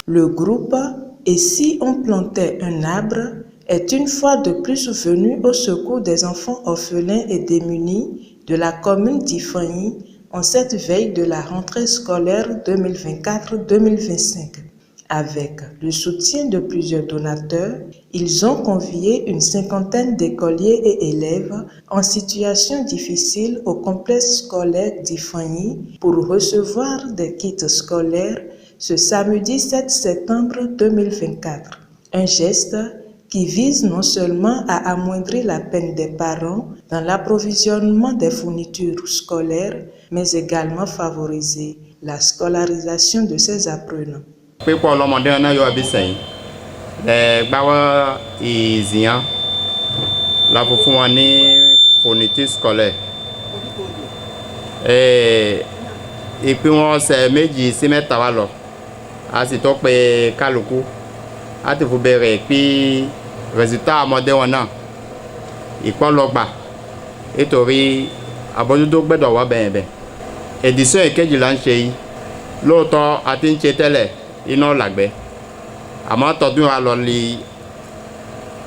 Le groupe « Et si on plantait un arbre » est une fois de plus venu au secours des enfants orphelins et démunis de la commune d'Ifani en cette veille de la rentrée scolaire 2024-2025. Avec le soutien de plusieurs donateurs, ils ont convié une cinquantaine d'écoliers et élèves en situation difficile au complexe scolaire d'Ifani pour recevoir des kits scolaires ce samedi 7 septembre 2024. Un geste qui vise non seulement à amoindrir la peine des parents dans l'approvisionnement des fournitures scolaires, mais également favoriser la scolarisation de ces apprenants. Pour l'homme na yo abisai le bawa izia la fofuani fourniture scolaire et puis on se méjì sí mẹ́ta wa lọ a sì tó pé kálukú a ti fò bẹ̀rẹ̀ pé résultat ọmọdé wọn náà ìpọlọgbà nítorí àbójútó gbẹ́dọ̀ wá bẹ̀yẹ̀bẹ̀ édition ìkejì là ń ṣe yìí lóòótọ́ a ti ń ṣe tẹ́lẹ̀ iná làgbẹ́ àmọ́ tọdún wa lọ lè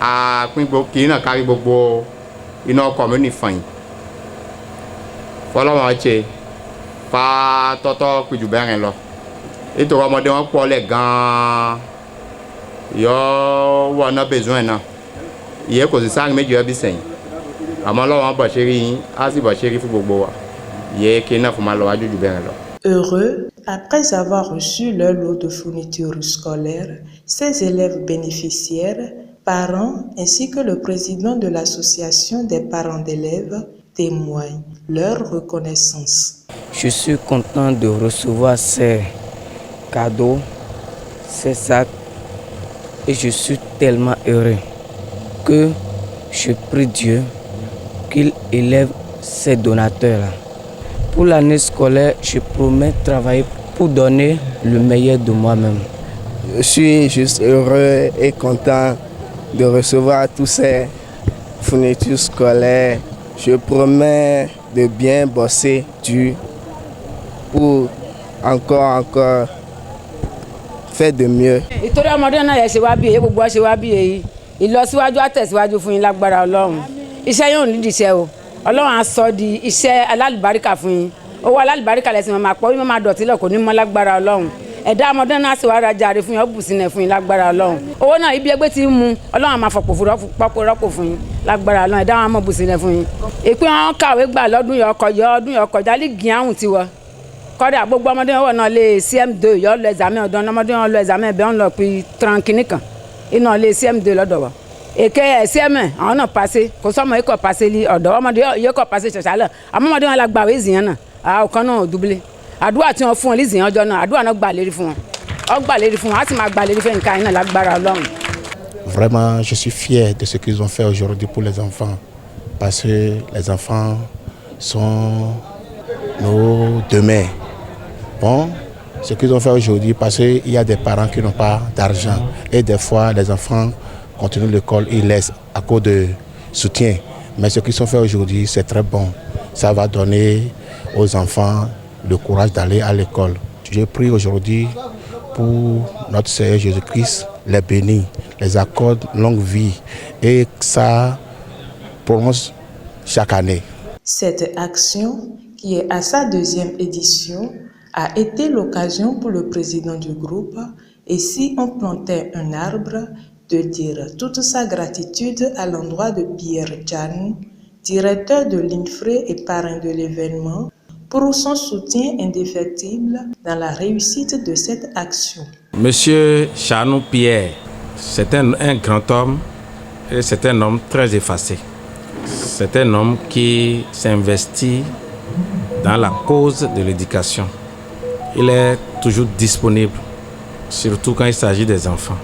àpín kì í náà kárí gbogbo iná kọ̀mínì fàyìn fọlọ́wọ́n ṣe fa tọ́tọ́ péjú bẹ́ẹ̀ lọ nítorí ọmọdé wọn pọ̀ lẹ̀ gan-an yọ wọ́n náà besoin náà ìyẹn kò sì sáré méjì ẹbí sẹ́yìn àmọ́ lọ́wọ́n bọ̀ ṣe rí yín á sì bọ̀ ṣe rí fún gbogbo wa ìyẹn kí náà fún ma lọ wájú jù bẹ́ẹ̀ lọ. Heureux, après avoir reçu leur lot de fournitures scolaires, ces élèves bénéficiaires, parents ainsi que le président de l'association des parents d'élèves témoignent leur reconnaissance. Je suis content de recevoir ces cadeaux, ces sacs, et je suis tellement heureux que je prie Dieu qu'il élève ces donateurs-là. Pour l'année scolaire, je promets de travailler pour donner le meilleur de moi-même. Je suis juste heureux et content de recevoir tous ces fournitures scolaires. Je promets de bien bosser dur pour encore faire de mieux. Ìtorí ọmọdé náà yẹ ṣe wá bí èyí gbogbo ṣe wá bí èyí ìlọsíwájú àtẹ̀síwájú fún yín lágbára Ọlọ́run iṣẹ́ yóò nídìí iṣẹ́ o Ọlọ́run á sọ di iṣẹ́ alálùbáríkà fún yín owó alálùbáríkà lẹ́sìn máa pọ̀ wíwọ́n máa dọ̀tí lọ kò ní mọ́ lágbára Ọlọ́run ẹ̀dá ọmọdé náà sì wá rajà rè fún yín ọ̀bùn sílẹ̀ fún yín lágbára Ọlọ́run owó náà ibi ẹgbẹ́ ti ń mu Ọlọ́run á máa fọ̀pọ̀ rọ́pò fún yín lágbára Ọlọ́run ẹ̀dá wọn mọ̀ bùn sílẹ̀ fún yín ìpín wọn kàwé gbà lọ́dún yọ kọjá lè gín àrùn tiwọ́ kọ́dà gbogbo ọmọdé wọn náà lè CM2 yọ lọ examen ọ̀dọ́ ọmọdé wọn lọ examen bẹ́ẹ̀ wọn lọ pé tranquille kan iná lè CM2 lọ́dọ̀ wa èké CM àwọn náà passé kò sọ́mọ ikọ̀ passé lé ọ̀dọ́ ọmọdé yóò kọ̀ passé ṣẹ̀ṣálẹ̀ àmọ́ ọmọdé wọn la gbàwé ìzìyàn náà ọ̀kan náà doublé àdúrà tí wọ́n fún wọn lízìyàn ọjọ́ náà àdúrà náà gbà lérí fún wọn ọ gbà lérí fún wọn á sì máa gbà lérí fún nǹkan iná lágbára Ọlọ́run. Vraiment, je suis fier de ce qu'ils ont fait aujourd'hui pour les enfants parce que les enfants sont nos demain. Bon, ce qu'ils ont fait aujourd'hui, parce qu'il y a des parents qui n'ont pas d'argent et des fois les enfants continuent l'école, ils laissent à cause de soutien. Mais ce qu'ils ont fait aujourd'hui, c'est très bon. Ça va donner aux enfants le courage d'aller à l'école. Je prie aujourd'hui pour notre Seigneur Jésus-Christ, les bénis, les accorde longue vie et que ça prononce chaque année. Cette action, qui est à sa deuxième édition, a été l'occasion pour le président du groupe Et si on plantait un arbre, de dire toute sa gratitude à l'endroit de Pierre Jan, directeur de l'INFRE et parrain de l'événement, pour son soutien indéfectible dans la réussite de cette action. Monsieur Chanou Pierre, c'est un grand homme et c'est un homme très effacé. C'est un homme qui s'investit dans la cause de l'éducation. Il est toujours disponible, surtout quand il s'agit des enfants.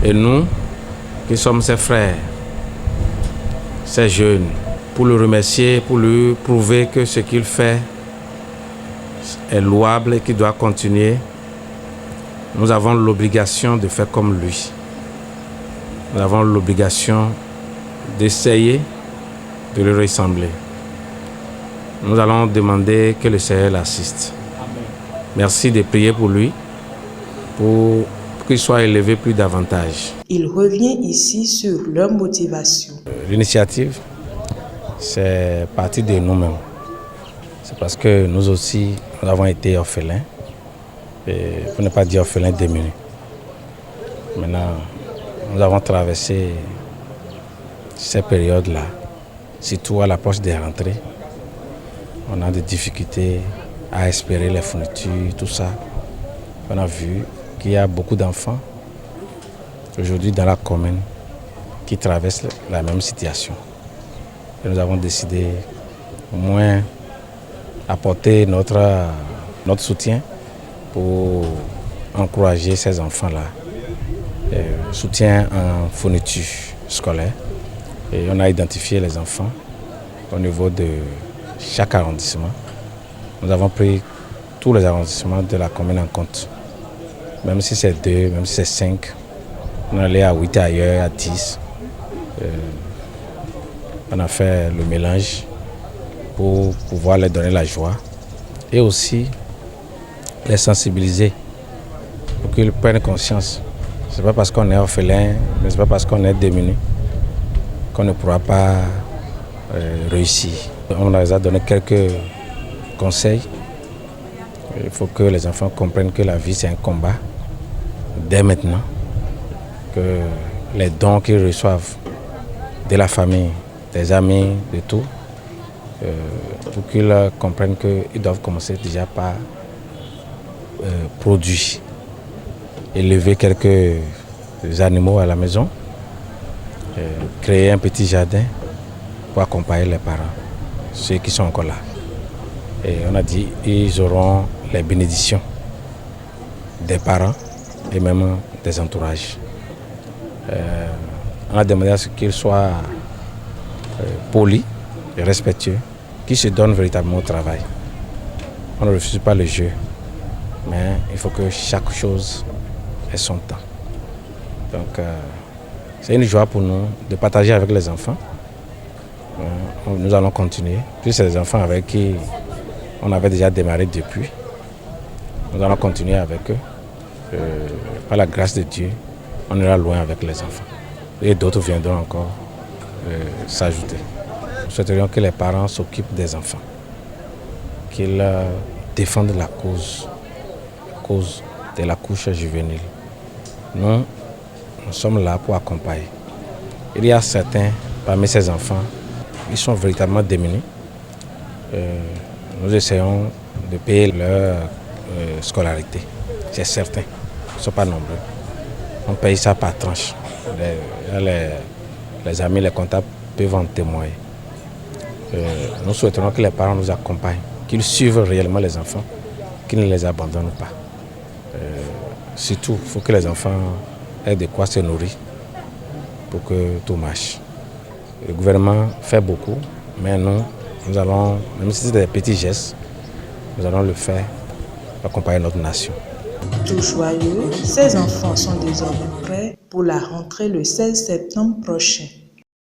Et nous, qui sommes ses frères, ses jeunes, pour le remercier, pour lui prouver que ce qu'il fait est louable et qu'il doit continuer, nous avons l'obligation de faire comme lui. Nous avons l'obligation d'essayer de le ressembler. Nous allons demander que le Seigneur l'assiste. Merci de prier pour lui pour qu'ils soient élevés plus davantage. Il revient ici sur leur motivation. L'initiative, c'est parti de nous-mêmes. C'est parce que nous aussi, nous avons été orphelins, et pour ne pas dire orphelins démunis. Maintenant, nous avons traversé ces périodes-là, surtout à l'approche des rentrées. On a des difficultés à espérer les fournitures, tout ça. On a vu qu'il y a beaucoup d'enfants aujourd'hui dans la commune qui traversent la même situation. Et nous avons décidé au moins apporter notre soutien pour encourager ces enfants-là. Soutien en fourniture scolaire. Et on a identifié les enfants au niveau de chaque arrondissement. Nous avons pris tous les arrondissements de la commune en compte. Même si c'est 2, même si c'est 5, on est allé à 8 ailleurs, à 10. On a fait le mélange pour pouvoir leur donner la joie et aussi les sensibiliser pour qu'ils prennent conscience. Ce n'est pas parce qu'on est orphelin, mais ce n'est pas parce qu'on est démuni qu'on ne pourra pas réussir. On leur a donné quelques conseils. Il faut que les enfants comprennent que la vie c'est un combat dès maintenant, que les dons qu'ils reçoivent de la famille, des amis, de tout, pour qu'ils comprennent qu'ils doivent commencer déjà par produire, élever quelques animaux à la maison, créer un petit jardin pour accompagner les parents, ceux qui sont encore là. Et on a dit qu'ils auront les bénédictions des parents et même des entourages. On a demandé à ce qu'ils soient polis et respectueux, qu'ils se donnent véritablement au travail. On ne refuse pas le jeu, mais il faut que chaque chose ait son temps. Donc c'est une joie pour nous de partager avec les enfants. Nous allons continuer. Puis c'est des enfants avec qui on avait déjà démarré depuis. Nous allons continuer avec eux. Par la grâce de Dieu, on ira loin avec les enfants. Et d'autres viendront encore s'ajouter. Nous souhaiterions que les parents s'occupent des enfants, qu'ils défendent la cause de la couche juvénile. Nous sommes là pour accompagner. Il y a certains parmi ces enfants, ils sont véritablement démunis. Nous essayons de payer leur scolarité. C'est certain, ils ne sont pas nombreux. On paye ça par tranche. Les amis, les comptables peuvent en témoigner. Nous souhaiterons que les parents nous accompagnent, qu'ils suivent réellement les enfants, qu'ils ne les abandonnent pas. Surtout, il faut que les enfants aient de quoi se nourrir pour que tout marche. Le gouvernement fait beaucoup, mais nous allons, même si c'est des petits gestes, nous allons le faire pour accompagner notre nation. Tout joyeux, ces enfants sont désormais prêts pour la rentrée le 16 septembre prochain.